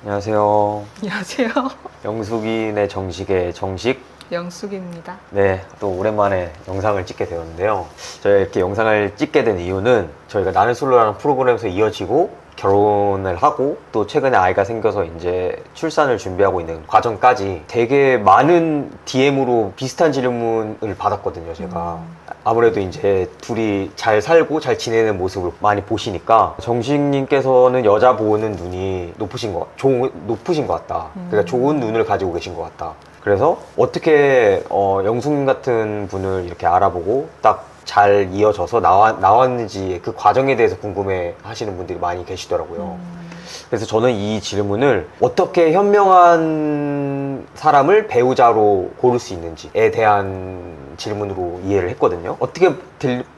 안녕하세요. 안녕하세요. 영숙이네 정식의 정식. 영숙입니다. 네, 또 오랜만에 영상을 찍게 되었는데요. 저희가 이렇게 영상을 찍게 된 이유는 저희가 나는 솔로라는 프로그램에서 이어지고 결혼을 하고 또 최근에 아이가 생겨서 이제 출산을 준비하고 있는 과정까지 되게 많은 DM으로 비슷한 질문을 받았거든요, 제가. 아무래도 이제 둘이 잘 살고 잘 지내는 모습을 많이 보시니까 정식님께서는 여자 보는 눈이 높으신 것 같다. 그러니까 좋은 눈을 가지고 계신 것 같다. 그래서 어떻게 영숙님 같은 분을 이렇게 알아보고 딱 잘 이어져서 나왔는지 그 과정에 대해서 궁금해 하시는 분들이 많이 계시더라고요. 그래서 저는 이 질문을 어떻게 현명한 사람을 배우자로 고를 수 있는지에 대한 질문으로 이해를 했거든요. 어떻게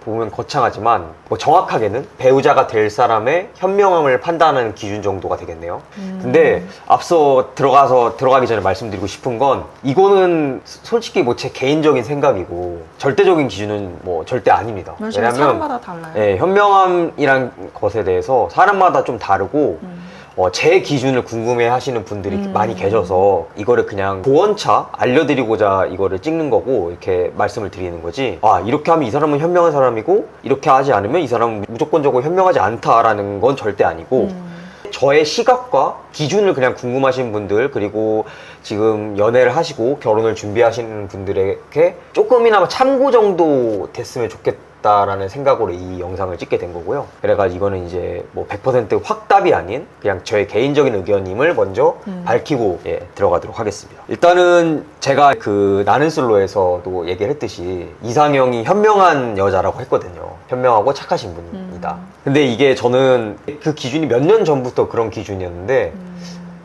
보면 거창하지만 뭐 정확하게는 배우자가 될 사람의 현명함을 판단하는 기준 정도가 되겠네요. 근데 앞서 들어가기 전에 말씀드리고 싶은 건 이거는 솔직히 뭐 제 개인적인 생각이고 절대적인 기준은 뭐 절대 아닙니다. 왜냐면 사람마다 달라요. 네, 현명함이란 것에 대해서 사람마다 좀 다르고 제 기준을 궁금해 하시는 분들이 많이 계셔서 이거를 그냥 조언차 알려드리고자 이거를 찍는 거고 이렇게 말씀을 드리는 거지, 아 이렇게 하면 이 사람은 현명한 사람이고 이렇게 하지 않으면 이 사람은 무조건적으로 현명하지 않다라는 건 절대 아니고 저의 시각과 기준을 그냥 궁금하신 분들, 그리고 지금 연애를 하시고 결혼을 준비하시는 분들에게 조금이나마 참고 정도 됐으면 좋겠다라는 생각으로 이 영상을 찍게 된 거고요. 그래가지고 이거는 이제 뭐 100% 확답이 아닌 그냥 저의 개인적인 의견임을 먼저 밝히고 들어가도록 하겠습니다. 일단은 제가 그 나는 솔로에서도 얘기를 했듯이 이상형이 현명한 여자라고 했거든요. 현명하고 착하신 분이다. 근데 이게 저는 그 기준이 몇 년 전부터 그런 기준이었는데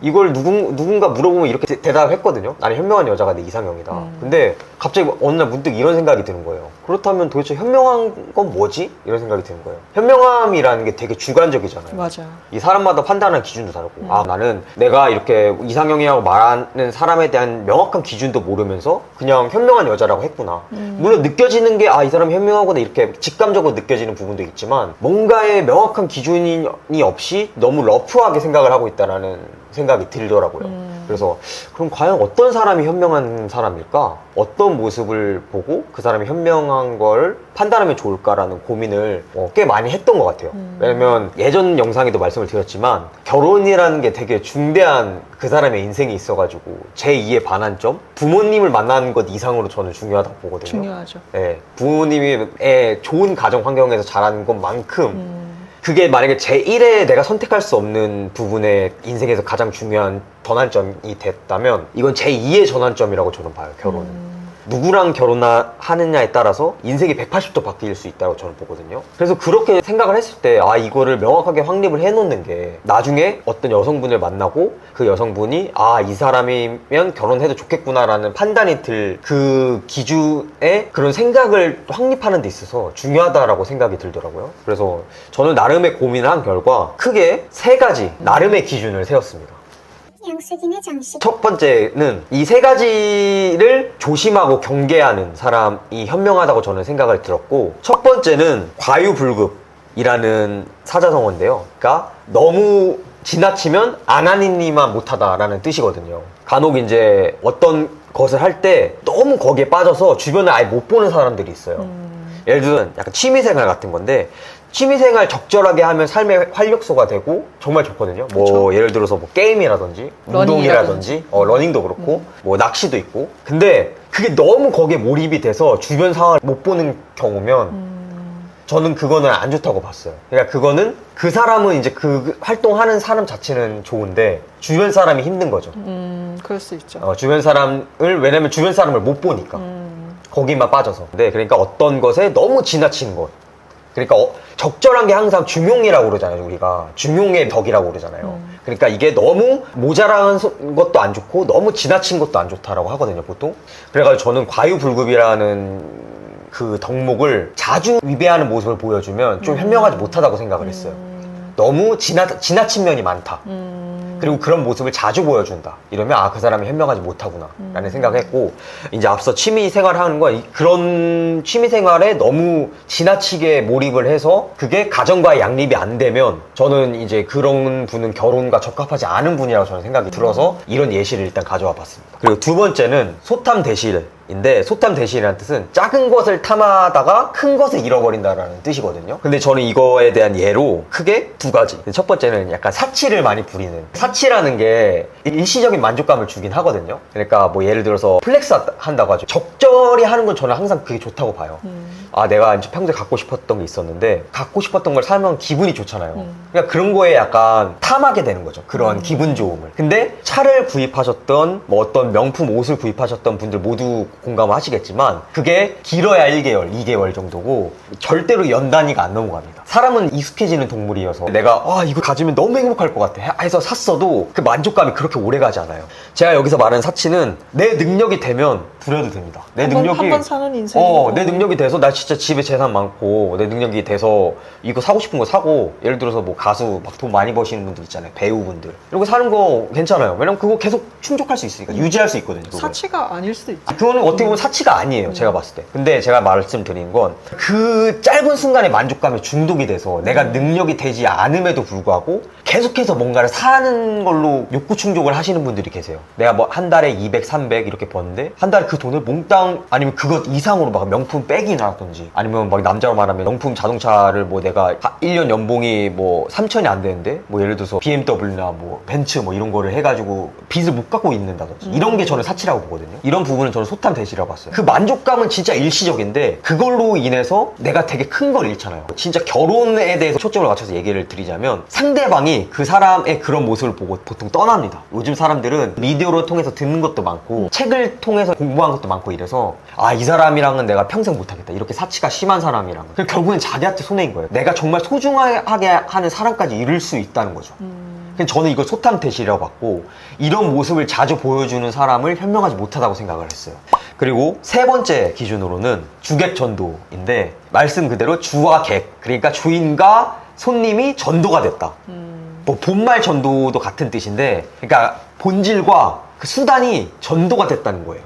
이걸 누군가 물어보면 이렇게 대답을 했거든요. 나는 현명한 여자가 내 이상형이다. 근데 갑자기 어느 날 문득 이런 생각이 드는 거예요. 그렇다면 도대체 현명한 건 뭐지? 이런 생각이 드는 거예요. 현명함이라는 게 되게 주관적이잖아요. 맞아. 이 사람마다 판단하는 기준도 다르고, 아 나는 내가 이렇게 이상형이라고 말하는 사람에 대한 명확한 기준도 모르면서 그냥 현명한 여자라고 했구나. 물론 느껴지는 게 아 이 사람이 현명하구나 이렇게 직감적으로 느껴지는 부분도 있지만 뭔가의 명확한 기준이 없이 너무 러프하게 생각을 하고 있다라는 생각이 들더라고요. 그래서 그럼 과연 어떤 사람이 현명한 사람일까? 어떤 모습을 보고 그 사람이 현명한 걸 판단하면 좋을까라는 고민을 꽤 많이 했던 것 같아요. 왜냐면 예전 영상에도 말씀을 드렸지만 결혼이라는 게 되게 중대한 그 사람의 인생이 있어가지고 제2의 반환점? 부모님을 만나는 것 이상으로 저는 중요하다고 보거든요. 중요하죠. 네, 부모님의 좋은 가정 환경에서 자라는 것만큼 그게 만약에 제1의 내가 선택할 수 없는 부분의 인생에서 가장 중요한 전환점이 됐다면 이건 제2의 전환점이라고 저는 봐요, 결혼은. 누구랑 결혼하느냐에 따라서 인생이 180도 바뀔 수 있다고 저는 보거든요. 그래서 그렇게 생각을 했을 때 아 이거를 명확하게 확립을 해놓는 게 나중에 어떤 여성분을 만나고 그 여성분이 아 이 사람이면 결혼해도 좋겠구나라는 판단이 들 그 기준에 그런 생각을 확립하는 데 있어서 중요하다라고 생각이 들더라고요. 그래서 저는 나름의 고민을 한 결과 크게 3가지 나름의 기준을 세웠습니다. 영숙이네 정식. 첫 번째는 이 3가지를 조심하고 경계하는 사람이 현명하다고 저는 생각을 들었고, 첫 번째는 과유불급이라는 사자성어인데요. 그러니까 너무 지나치면 아나니니만 못하다라는 뜻이거든요. 간혹 이제 어떤 것을 할 때 너무 거기에 빠져서 주변을 아예 못 보는 사람들이 있어요. 예를 들면 약간 취미생활 같은 건데 취미생활 적절하게 하면 삶의 활력소가 되고 정말 좋거든요. 뭐 그쵸? 예를 들어서 뭐 게임이라든지 운동이라든지 러닝도 그렇고 뭐 낚시도 있고, 근데 그게 너무 거기에 몰입이 돼서 주변 상황을 못 보는 경우면 저는 그거는 안 좋다고 봤어요. 그러니까 그거는 그 사람은 이제 그 활동하는 사람 자체는 좋은데 주변 사람이 힘든 거죠. 그럴 수 있죠. 주변 사람을, 왜냐면 주변 사람을 못 보니까 거기만 빠져서. 네, 그러니까 어떤 것에 너무 지나치는 것, 그러니까 적절한 게 항상 중용이라고 그러잖아요. 우리가 중용의 덕이라고 그러잖아요. 그러니까 이게 너무 모자란 것도 안 좋고 너무 지나친 것도 안 좋다라고 하거든요, 보통. 그래가지고 저는 과유불급이라는 그 덕목을 자주 위배하는 모습을 보여주면 좀 현명하지 못하다고 생각을 했어요. 너무 지나친 면이 많다. 그리고 그런 모습을 자주 보여준다. 이러면 아, 그 사람이 현명하지 못하구나 라는 생각을 했고, 이제 앞서 취미 생활하는 건 그런 취미 생활에 너무 지나치게 몰입을 해서 그게 가정과의 양립이 안 되면 저는 이제 그런 분은 결혼과 적합하지 않은 분이라고 저는 생각이 들어서 이런 예시를 일단 가져와 봤습니다. 그리고 두 번째는 소탐대실인데, 소탐대실이라는 뜻은 작은 것을 탐하다가 큰 것을 잃어버린다라는 뜻이거든요. 근데 저는 이거에 대한 예로 크게 두 가지. 첫 번째는 약간 사치를 많이 부리는, 사치라는 게 일시적인 만족감을 주긴 하거든요. 그러니까 뭐 예를 들어서 플렉스 한다고 하죠. 적절히 하는 건 저는 항상 그게 좋다고 봐요. 아, 내가 이제 평소에 갖고 싶었던 게 있었는데 갖고 싶었던 걸 사면 기분이 좋잖아요. 그러니까 그런 거에 약간 탐하게 되는 거죠. 그런 기분 좋음을. 근데 차를 구입하셨던 뭐 어떤 명품 옷을 구입하셨던 분들 모두 공감을 하시겠지만 그게 길어야 1개월, 2개월 정도고 절대로 연 단위가 안 넘어갑니다. 사람은 익숙해지는 동물이어서 내가 아, 이거 가지면 너무 행복할 것 같아 해서 샀어도 그 만족감이 그렇게 오래 가지 않아요. 제가 여기서 말하는 사치는 내 능력이 되면 부려도 됩니다. 내 능력이 한 번 사는 인생. 내 능력이 돼서 나 진짜 집에 재산 많고 내 능력이 돼서 이거 사고 싶은 거 사고, 예를 들어서 뭐 가수 막 돈 많이 버시는 분들 있잖아요. 배우분들 이런 거 사는 거 괜찮아요. 왜냐면 그거 계속 충족할 수 있으니까, 유지할 수 있거든요. 그걸. 사치가 아닐 수도 있죠. 그거는 어떻게 보면 사치가 아니에요. 제가 봤을 때. 근데 제가 말씀드린 건 그 짧은 순간의 만족감에 중독이 돼서 내가 능력이 되지 않음에도 불구하고 계속해서 뭔가를 사는 걸로 욕구 충족을 하시는 분들이 계세요. 내가 뭐 한 달에 200, 300 이렇게 버는데 한 달에 그 돈을 몽땅, 아니면 그것 이상으로 막 명품 백이나라든지, 아니면 막 남자로 말하면 명품 자동차를 뭐 내가 1년 연봉이 뭐 3천이 안 되는데 뭐 예를 들어서 BMW나 뭐 벤츠 뭐 이런 거를 해가지고 빚을 못 갚고 있는다든지, 이런 게 저는 사치라고 보거든요. 이런 부분은 저는 소탐대실이라고 봤어요. 그 만족감은 진짜 일시적인데 그걸로 인해서 내가 되게 큰 걸 잃잖아요. 진짜 결혼에 대해서 초점을 맞춰서 얘기를 드리자면 상대방이 그 사람의 그런 모습을 보고 보통 떠납니다. 요즘 사람들은 미디어를 통해서 듣는 것도 많고 책을 통해서 공부한 것도 많고 이래서 아, 이 사람이랑은 내가 평생 못하겠다, 이렇게 사치가 심한 사람이랑은. 결국엔 자기한테 손해인 거예요. 내가 정말 소중하게 하는 사람까지 잃을 수 있다는 거죠. 저는 이걸 소탐대실이라고 봤고, 이런 모습을 자주 보여주는 사람을 현명하지 못하다고 생각을 했어요. 그리고 세 번째 기준으로는 주객전도인데, 말씀 그대로 주와 객, 그러니까 주인과 손님이 전도가 됐다. 뭐 본말 전도도 같은 뜻인데, 그러니까 본질과 그 수단이 전도가 됐다는 거예요.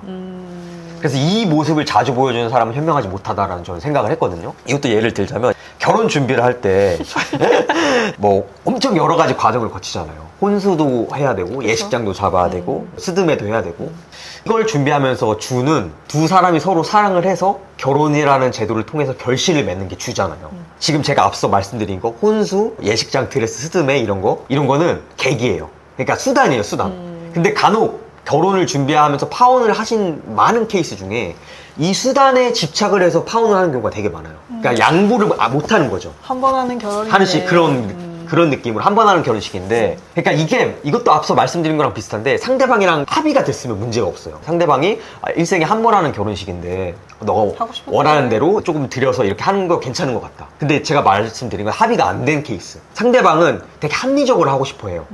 그래서 이 모습을 자주 보여주는 사람은 현명하지 못하다라는 저는 생각을 했거든요. 이것도 예를 들자면 결혼 준비를 할 때 뭐 엄청 여러 가지 과정을 거치잖아요. 혼수도 해야 되고, 예식장도 잡아야 되고, 스드메도 해야 되고. 이걸 준비하면서 주는 두 사람이 서로 사랑을 해서 결혼이라는 제도를 통해서 결실을 맺는 게 주잖아요. 지금 제가 앞서 말씀드린 거 혼수, 예식장, 드레스, 스드메 이런 거는 객이에요. 그러니까 수단이에요, 수단. 근데 간혹 결혼을 준비하면서 파혼을 하신 많은 케이스 중에 이 수단에 집착을 해서 파혼을 하는 경우가 되게 많아요. 그러니까 양보를 못하는 거죠. 한 번 하는 결혼인데. 하는식 그런 느낌으로 한 번 하는 결혼식인데, 그러니까 이것도 앞서 말씀드린 거랑 비슷한데 상대방이랑 합의가 됐으면 문제가 없어요. 상대방이 일생에 한 번 하는 결혼식인데 너가 원하는 대로 조금 들여서 이렇게 하는 거 괜찮은 것 같다. 근데 제가 말씀드린 건 합의가 안 된 케이스. 상대방은 되게 합리적으로 하고 싶어 해요.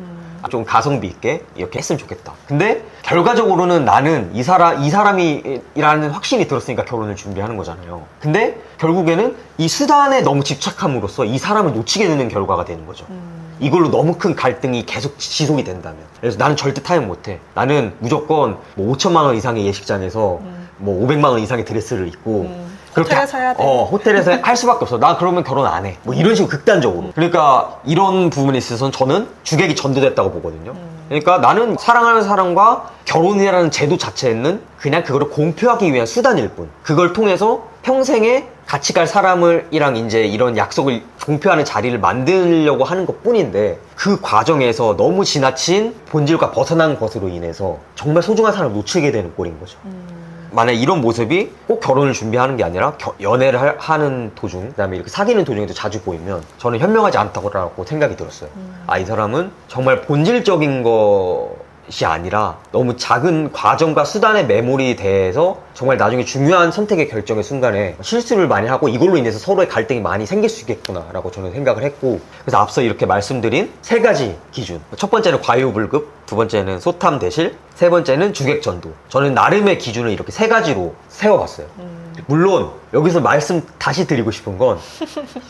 좀 가성비 있게 이렇게 했으면 좋겠다. 근데 결과적으로는 나는 이 사람이라는 확신이 들었으니까 결혼을 준비하는 거잖아요. 근데 결국에는 이 수단에 너무 집착함으로써 이 사람을 놓치게 되는 결과가 되는 거죠. 이걸로 너무 큰 갈등이 계속 지속이 된다면. 그래서 나는 절대 타협 못해. 나는 무조건 뭐 5천만 원 이상의 예식장에서 뭐 500만 원 이상의 드레스를 입고 호텔에서 해야 돼. 호텔에서 할 수밖에 없어. 나 그러면 결혼 안 해. 뭐 이런 식으로 극단적으로. 그러니까 이런 부분에 있어서는 저는 주객이 전도됐다고 보거든요. 그러니까 나는 사랑하는 사람과 결혼이라는 제도 자체는 그냥 그거를 공표하기 위한 수단일 뿐. 그걸 통해서 평생에 같이 갈 사람이랑 이제 이런 약속을 공표하는 자리를 만들려고 하는 것 뿐인데, 그 과정에서 너무 지나친 본질과 벗어난 것으로 인해서 정말 소중한 사람을 놓치게 되는 꼴인 거죠. 만약 이런 모습이 꼭 결혼을 준비하는 게 아니라 연애를 하는 도중, 그다음에 이렇게 사귀는 도중에도 자주 보이면 저는 현명하지 않다고 생각이 들었어요. 아, 이 사람은 정말 본질적인 것이 아니라 너무 작은 과정과 수단의 매몰이 돼서 정말 나중에 중요한 선택의 결정의 순간에 실수를 많이 하고 이걸로 인해서 서로의 갈등이 많이 생길 수 있겠구나라고 저는 생각을 했고, 그래서 앞서 이렇게 말씀드린 세 가지 기준. 첫 번째는 과유불급, 두 번째는 소탐 대실, 세 번째는 주객전도. 저는 나름의 기준을 이렇게 세 가지로 세워봤어요. 물론 여기서 말씀 다시 드리고 싶은 건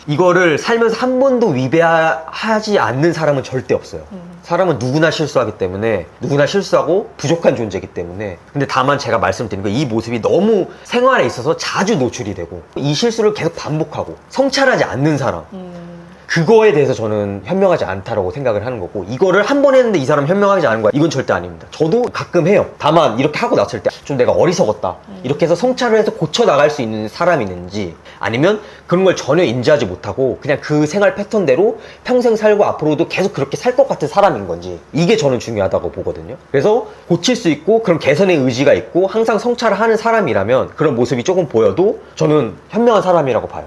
이거를 살면서 한 번도 위배하지 않는 사람은 절대 없어요. 사람은 누구나 실수하기 때문에, 누구나 실수하고 부족한 존재이기 때문에. 근데 다만 제가 말씀드린 건 이 모습이 너무 생활에 있어서 자주 노출이 되고 이 실수를 계속 반복하고 성찰하지 않는 사람, 그거에 대해서 저는 현명하지 않다라고 생각을 하는 거고, 이거를 한 번 했는데 이 사람 현명하지 않은 거야, 이건 절대 아닙니다. 저도 가끔 해요. 다만 이렇게 하고 났을 때 좀 내가 어리석었다 이렇게 해서 성찰을 해서 고쳐나갈 수 있는 사람이 있는지, 아니면 그런 걸 전혀 인지하지 못하고 그냥 그 생활 패턴대로 평생 살고 앞으로도 계속 그렇게 살 것 같은 사람인 건지, 이게 저는 중요하다고 보거든요. 그래서 고칠 수 있고 그런 개선의 의지가 있고 항상 성찰을 하는 사람이라면 그런 모습이 조금 보여도 저는 현명한 사람이라고 봐요.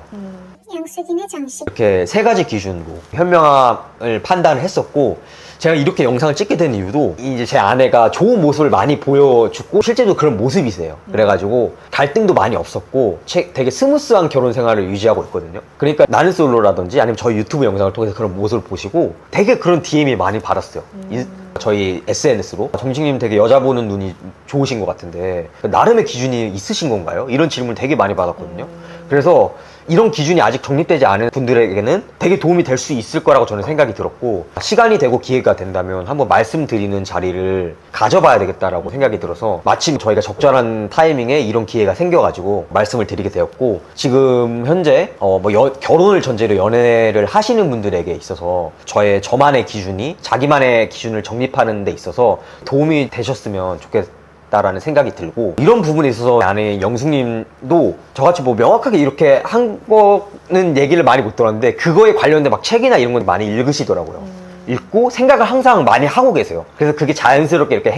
양식인의 장식. 이렇게 세 가지 기준으로 현명함을 판단을 했었고, 제가 이렇게 영상을 찍게 된 이유도 이제 제 아내가 좋은 모습을 많이 보여주고 실제로 그런 모습이세요. 그래가지고 갈등도 많이 없었고 되게 스무스한 결혼 생활을 유지하고 있거든요. 그러니까 나는 솔로라든지 아니면 저희 유튜브 영상을 통해서 그런 모습을 보시고 되게 그런 DM이 많이 받았어요. 저희 SNS로 정식님 되게 여자 보는 눈이 좋으신 것 같은데 나름의 기준이 있으신 건가요? 이런 질문을 되게 많이 받았거든요. 그래서 이런 기준이 아직 정립되지 않은 분들에게는 되게 도움이 될 수 있을 거라고 저는 생각이 들었고, 시간이 되고 기회가 된다면 한번 말씀드리는 자리를 가져봐야 되겠다라고 생각이 들어서 마침 저희가 적절한 타이밍에 이런 기회가 생겨가지고 말씀을 드리게 되었고, 지금 현재 결혼을 전제로 연애를 하시는 분들에게 있어서 저만의 기준이, 자기만의 기준을 정립하는 데 있어서 도움이 되셨으면 좋겠다라는 생각이 들고, 이런 부분에 있어서 아내 영숙님도 저같이 뭐 명확하게 이렇게 한 거는 얘기를 많이 못 들었는데 그거에 관련된 막 책이나 이런 건 많이 읽으시더라고요. 읽고 생각을 항상 많이 하고 계세요. 그래서 그게 자연스럽게 이렇게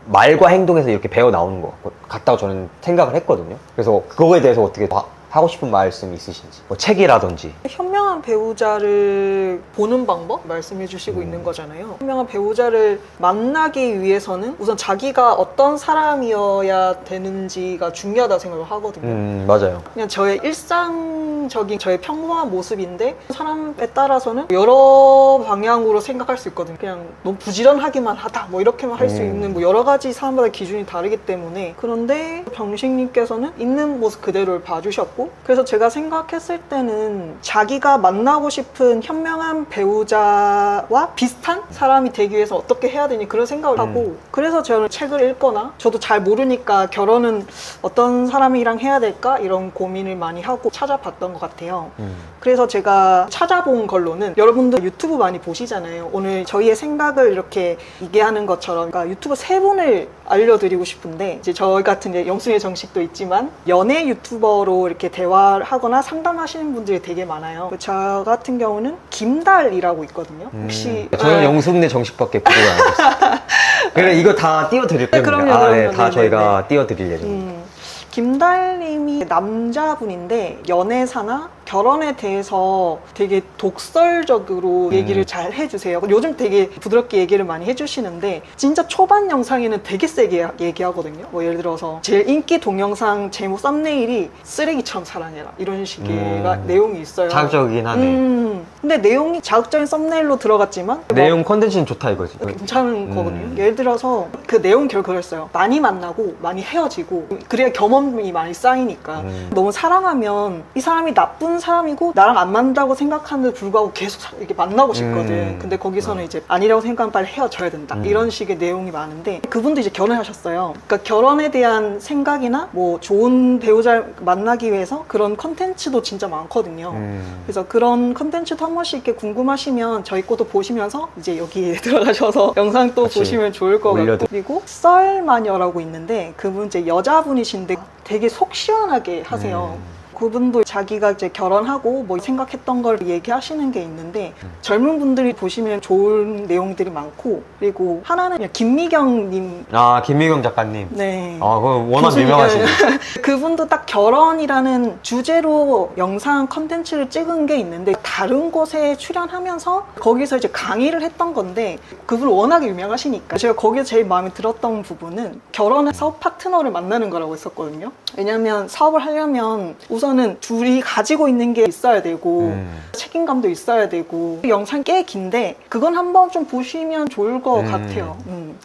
말과 행동에서 이렇게 배어 나오는 것 같다고 저는 생각을 했거든요. 그래서 그거에 대해서 어떻게 하고 싶은 말씀 있으신지, 뭐 책이라든지. 현명한 배우자를 보는 방법 말씀해 주시고 있는 거잖아요. 현명한 배우자를 만나기 위해서는 우선 자기가 어떤 사람이어야 되는지가 중요하다고 생각을 하거든요. 맞아요. 그냥 저의 일상적인 저의 평범한 모습인데 사람에 따라서는 여러 방향으로 생각할 수 있거든요. 그냥 너무 부지런하기만 하다 뭐 이렇게만 할 수 있는 뭐 여러 가지 사람마다 기준이 다르기 때문에. 그런데 병식님께서는 있는 모습 그대로를 봐주셨고, 그래서 제가 생각했을 때는 자기가 만나고 싶은 현명한 배우자와 비슷한 사람이 되기 위해서 어떻게 해야 되니 그런 생각을 하고, 그래서 저는 책을 읽거나, 저도 잘 모르니까 결혼은 어떤 사람이랑 해야 될까 이런 고민을 많이 하고 찾아봤던 것 같아요. 그래서 제가 찾아본 걸로는, 여러분들 유튜브 많이 보시잖아요. 오늘 저희의 생각을 이렇게 얘기하는 것처럼, 그러니까 유튜브 세 분을 알려드리고 싶은데, 이제 저희 같은 영순의 정식도 있지만 연애 유튜버로 이렇게 대화를 하거나 상담하시는 분들이 되게 많아요. 저 같은 경우는 김달이라고 있거든요. 혹시 저는 영숙네 정식밖에 구독을 안 했어요. 그래, 이거 다 띄워드릴 겁니다. 그럼요. 네, 다 네네네. 저희가 띄워드릴 예정입니다. 김달님이 남자분인데 연애사나 결혼에 대해서 되게 독설적으로 얘기를 잘 해주세요. 요즘 되게 부드럽게 얘기를 많이 해주시는데, 진짜 초반 영상에는 되게 세게 얘기하거든요. 뭐 예를 들어서 제일 인기 동영상 제목 썸네일이 쓰레기처럼 사랑해라 이런 식의 내용이 있어요. 자극적이긴 하네. 근데 내용이 자극적인 썸네일로 들어갔지만 내용 컨텐츠는 좋다 이거지. 괜찮은 거거든요. 예를 들어서 그 내용 결국 그랬어요. 많이 만나고 많이 헤어지고, 그래야 경험이 많이 쌓이니까. 너무 사랑하면 이 사람이 나쁜 사람이고 나랑 안 맞는다고 생각하는데 불구하고 계속 이렇게 만나고 싶거든. 근데 거기서는 이제 아니라고 생각하면 빨리 헤어져야 된다 이런 식의 내용이 많은데, 그분도 이제 결혼하셨어요. 그러니까 결혼에 대한 생각이나 뭐 좋은 배우자 만나기 위해서 그런 컨텐츠도 진짜 많거든요. 그래서 그런 컨텐츠도 한 번씩 이렇게 궁금하시면 저희 것도 보시면서 이제 여기에 들어가셔서 영상 또 보시면 좋을 것 같고. 그리고 썰마녀라고 있는데, 그분 이제 여자분이신데 되게 속 시원하게 하세요. 그분도 자기가 이제 결혼하고 뭐 생각했던 걸 얘기하시는 게 있는데, 젊은 분들이 보시면 좋은 내용들이 많고, 그리고 하나는 그냥 김미경님. 김미경 작가님. 네. 그건 워낙 유명하시네. 그분도 딱 결혼이라는 주제로 영상 컨텐츠를 찍은 게 있는데, 다른 곳에 출연하면서 거기서 이제 강의를 했던 건데, 그분 워낙에 유명하시니까 제가 거기서 제일 마음에 들었던 부분은 결혼한 사업 파트너를 만나는 거라고 했었거든요. 왜냐면 사업을 하려면 우선 우선은 둘이 가지고 있는 게 있어야 되고 책임감도 있어야 되고 영상 꽤 긴데 그건 한번 좀 보시면 좋을 것 같아요.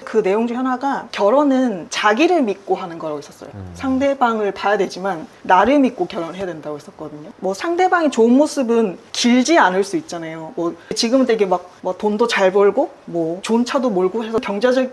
그 내용 중 하나가 결혼은 자기를 믿고 하는 거라고 있었어요. 상대방을 봐야 되지만 나를 믿고 결혼해야 된다고 했었거든요. 뭐 상대방의 좋은 모습은 길지 않을 수 있잖아요. 뭐 지금은 되게 막 뭐 돈도 잘 벌고 뭐 좋은 차도 몰고 해서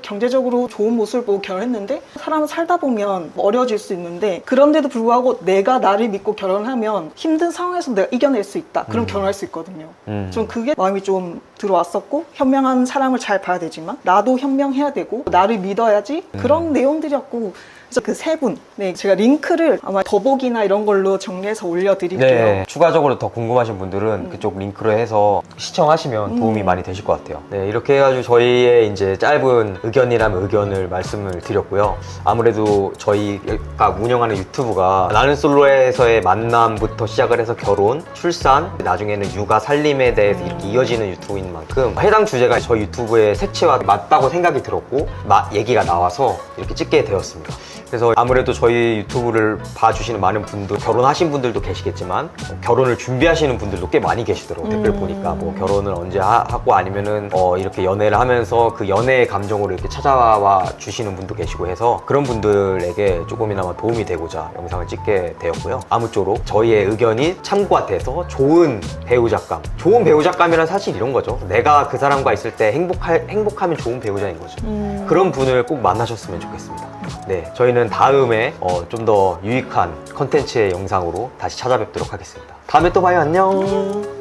경제적으로 좋은 모습을 보고 결혼했는데 사람은 살다 보면 어려워질 수 있는데 그런데도 불구하고 내가 나를 믿고 결혼하면 힘든 상황에서 내가 이겨낼 수 있다. 그럼 결혼할 수 있거든요. 좀 그게 마음이 좀 들어왔었고 현명한 사람을 잘 봐야 되지만 나도 현명해야 되고 나를 믿어야지 그런 내용들이었고 그래서 그 세 분, 네, 제가 링크를 아마 더보기나 이런 걸로 정리해서 올려드릴게요. 네, 추가적으로 더 궁금하신 분들은 그쪽 링크로 해서 시청하시면 도움이 많이 되실 것 같아요. 네, 이렇게 해가지고 저희의 이제 짧은 의견이라면 의견을 말씀을 드렸고요. 아무래도 저희가 운영하는 유튜브가 나는 솔로에서의 만남부터 시작을 해서 결혼, 출산, 나중에는 육아, 살림에 대해서 이렇게 이어지는 유튜브인 만큼 해당 주제가 저희 유튜브의 색채와 맞다고 생각이 들었고 얘기가 나와서 이렇게 찍게 되었습니다. 그래서 아무래도 저희 유튜브를 봐주시는 많은 분들, 결혼하신 분들도 계시겠지만 결혼을 준비하시는 분들도 꽤 많이 계시더라고요. 댓글 보니까 뭐 결혼을 언제 하고 아니면은 이렇게 연애를 하면서 그 연애의 감정으로 이렇게 찾아와 주시는 분도 계시고 해서 그런 분들에게 조금이나마 도움이 되고자 영상을 찍게 되었고요. 아무쪼록 저희의 의견이 참고가 돼서 좋은 배우작감, 좋은 배우작감이란 사실 이런 거죠. 내가 그 사람과 있을 때 행복하면 좋은 배우자인 거죠. 그런 분을 꼭 만나셨으면 좋겠습니다. 네, 저희는 다음에 좀 더 유익한 컨텐츠의 영상으로 다시 찾아뵙도록 하겠습니다. 다음에 또 봐요. 안녕.